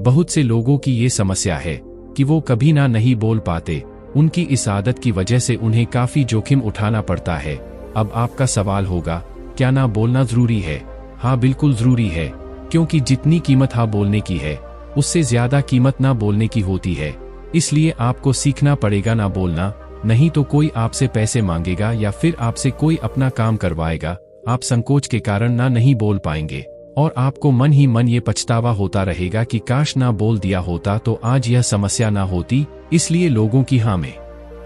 बहुत से लोगों की ये समस्या है कि वो कभी ना नहीं बोल पाते। उनकी इस आदत की वजह से उन्हें काफी जोखिम उठाना पड़ता है। अब आपका सवाल होगा, क्या ना बोलना जरूरी है? हाँ, बिल्कुल जरूरी है, क्योंकि जितनी कीमत हाँ बोलने की है, उससे ज्यादा कीमत ना बोलने की होती है। इसलिए आपको सीखना पड़ेगा ना बोलना, नहीं तो कोई आपसे पैसे मांगेगा या फिर आपसे कोई अपना काम करवाएगा। आप संकोच के कारण ना नहीं बोल पाएंगे और आपको मन ही मन ये पछतावा होता रहेगा कि काश ना बोल दिया होता तो आज यह समस्या ना होती। इसलिए लोगों की हाँ में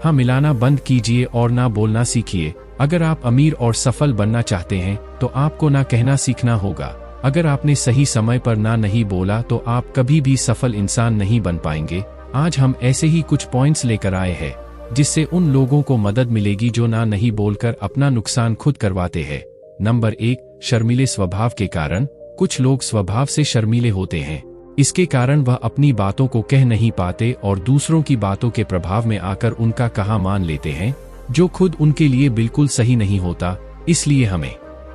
हाँ मिलाना बंद कीजिए और ना बोलना सीखिए। अगर आप अमीर और सफल बनना चाहते हैं तो आपको ना कहना सीखना होगा। अगर आपने सही समय पर ना नहीं बोला तो आप कभी भी सफल इंसान नहीं बन पाएंगे। आज हम ऐसे ही कुछ पॉइंट्स लेकर आए हैं जिससे उन लोगों को मदद मिलेगी जो ना नहीं बोलकर अपना नुकसान खुद करवाते हैं। नंबर 1, शर्मीले स्वभाव के कारण। कुछ लोग स्वभाव से शर्मीले होते हैं। इसके कारण वह अपनी बातों को कह नहीं पाते और दूसरों की बातों के प्रभाव में आकर उनका कहा मान लेते हैं, जो खुद उनके लिए बिल्कुल सही नहीं होता। इसलिए हमें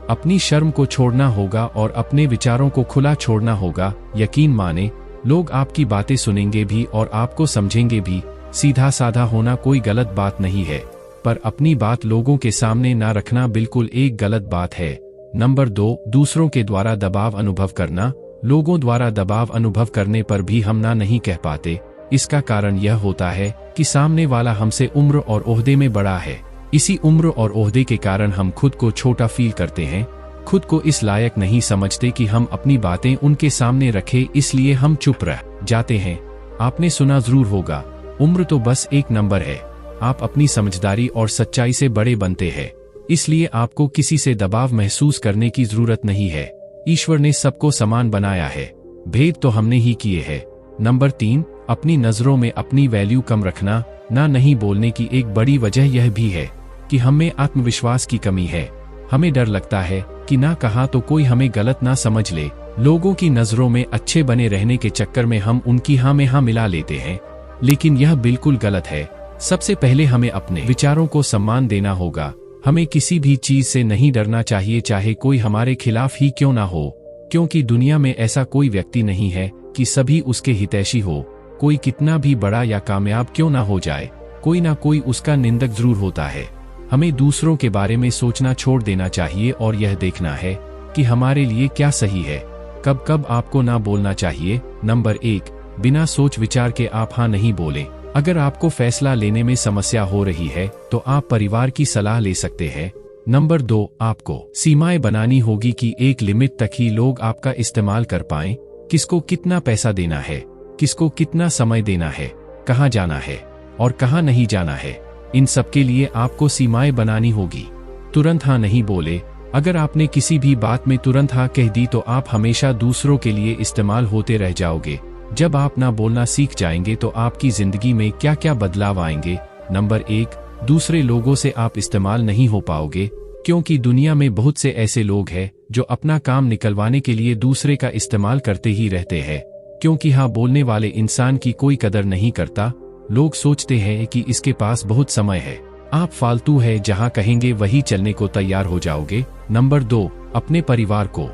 अपनी शर्म को छोड़ना होगा और अपने विचारों को खुला छोड़ना होगा। यकीन माने, लोग आपकी बातें सुनेंगे भी और आपको समझेंगे भी। सीधा साधा होना कोई गलत बात नहीं है, पर अपनी बात लोगों के सामने ना रखना बिल्कुल एक गलत बात है। नंबर 2, दूसरों के द्वारा दबाव अनुभव करना। लोगों द्वारा दबाव अनुभव करने पर भी हम ना नहीं कह पाते। इसका कारण यह होता है कि सामने वाला हमसे उम्र और ओहदे में बड़ा है। इसी उम्र और ओहदे के कारण हम खुद को छोटा फील करते हैं, खुद को इस लायक नहीं समझते कि हम अपनी बातें उनके सामने रखें, इसलिए हम चुप रह जाते हैं। आपने सुना जरूर होगा, उम्र तो बस एक नंबर है। आप अपनी समझदारी और सच्चाई से बड़े बनते हैं, इसलिए आपको किसी से दबाव महसूस करने की जरूरत नहीं है। ईश्वर ने सबको समान बनाया है, भेद तो हमने ही किए हैं। नंबर 3, अपनी नजरों में अपनी वैल्यू कम रखना। ना नहीं बोलने की एक बड़ी वजह यह भी है कि हमें आत्मविश्वास की कमी है। हमें डर लगता है कि ना कहा तो कोई हमें गलत ना समझ ले। लोगों की नजरों में अच्छे बने रहने के चक्कर में हम उनकी हाँ में हाँ मिला लेते हैं, लेकिन यह बिल्कुल गलत है। सबसे पहले हमें अपने विचारों को सम्मान देना होगा। हमें किसी भी चीज से नहीं डरना चाहिए, चाहे कोई हमारे खिलाफ ही क्यों ना हो, क्योंकि दुनिया में ऐसा कोई व्यक्ति नहीं है कि सभी उसके हितैषी हो। कोई कितना भी बड़ा या कामयाब क्यों ना हो जाए, कोई ना कोई उसका निंदक जरूर होता है। हमें दूसरों के बारे में सोचना छोड़ देना चाहिए और यह देखना है कि हमारे लिए क्या सही है। कब कब आपको ना बोलना चाहिए। नंबर 1, बिना सोच विचार के आप हाँ नहीं बोलें। अगर आपको फैसला लेने में समस्या हो रही है तो आप परिवार की सलाह ले सकते हैं। नंबर 2, आपको सीमाएं बनानी होगी कि एक लिमिट तक ही लोग आपका इस्तेमाल कर पाएं। किसको कितना पैसा देना है, किसको कितना समय देना है, कहाँ जाना है और कहाँ नहीं जाना है, इन सब के लिए आपको सीमाएं बनानी होगी। तुरंत हाँ नहीं बोले। अगर आपने किसी भी बात में तुरंत हाँ कह दी तो आप हमेशा दूसरों के लिए इस्तेमाल होते रह जाओगे। जब आप ना बोलना सीख जाएंगे तो आपकी जिंदगी में क्या क्या बदलाव आएंगे। नंबर 1, दूसरे लोगों से आप इस्तेमाल नहीं हो पाओगे, क्योंकि दुनिया में बहुत से ऐसे लोग हैं जो अपना काम निकलवाने के लिए दूसरे का इस्तेमाल करते ही रहते हैं। क्योंकि हाँ बोलने वाले इंसान की कोई कदर नहीं करता। लोग सोचते हैं कि इसके पास बहुत समय है। आप फालतू है, जहाँ कहेंगे वही चलने को तैयार हो जाओगे। नंबर 2, अपने परिवार को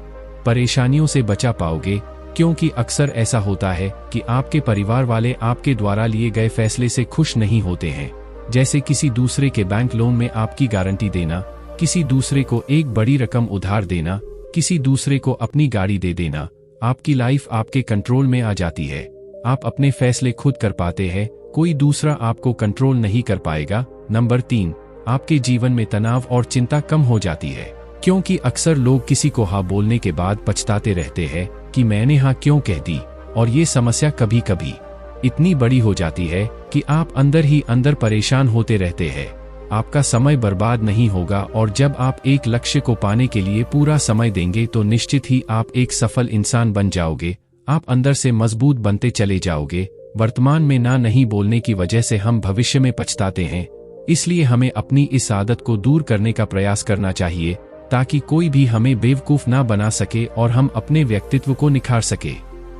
परेशानियों से बचा पाओगे, क्योंकि अक्सर ऐसा होता है कि आपके परिवार वाले आपके द्वारा लिए गए फैसले से खुश नहीं होते हैं। जैसे किसी दूसरे के बैंक लोन में आपकी गारंटी देना, किसी दूसरे को एक बड़ी रकम उधार देना, किसी दूसरे को अपनी गाड़ी दे देना। आपकी लाइफ आपके कंट्रोल में आ जाती है। आप अपने फैसले खुद कर पाते हैं, कोई दूसरा आपको कंट्रोल नहीं कर पाएगा। नंबर 3, आपके जीवन में तनाव और चिंता कम हो जाती है, क्योंकि अक्सर लोग किसी को हाँ बोलने के बाद पछताते रहते हैं कि मैंने हाँ क्यों कह दी। और ये समस्या कभी कभी इतनी बड़ी हो जाती है कि आप अंदर ही अंदर परेशान होते रहते हैं। आपका समय बर्बाद नहीं होगा और जब आप एक लक्ष्य को पाने के लिए पूरा समय देंगे तो निश्चित ही आप एक सफल इंसान बन जाओगे। आप अंदर से मजबूत बनते चले जाओगे। वर्तमान में ना नहीं बोलने की वजह से हम भविष्य में पछताते हैं, इसलिए हमें अपनी इस आदत को दूर करने का प्रयास करना चाहिए ताकि कोई भी हमें बेवकूफ ना बना सके और हम अपने व्यक्तित्व को निखार सके।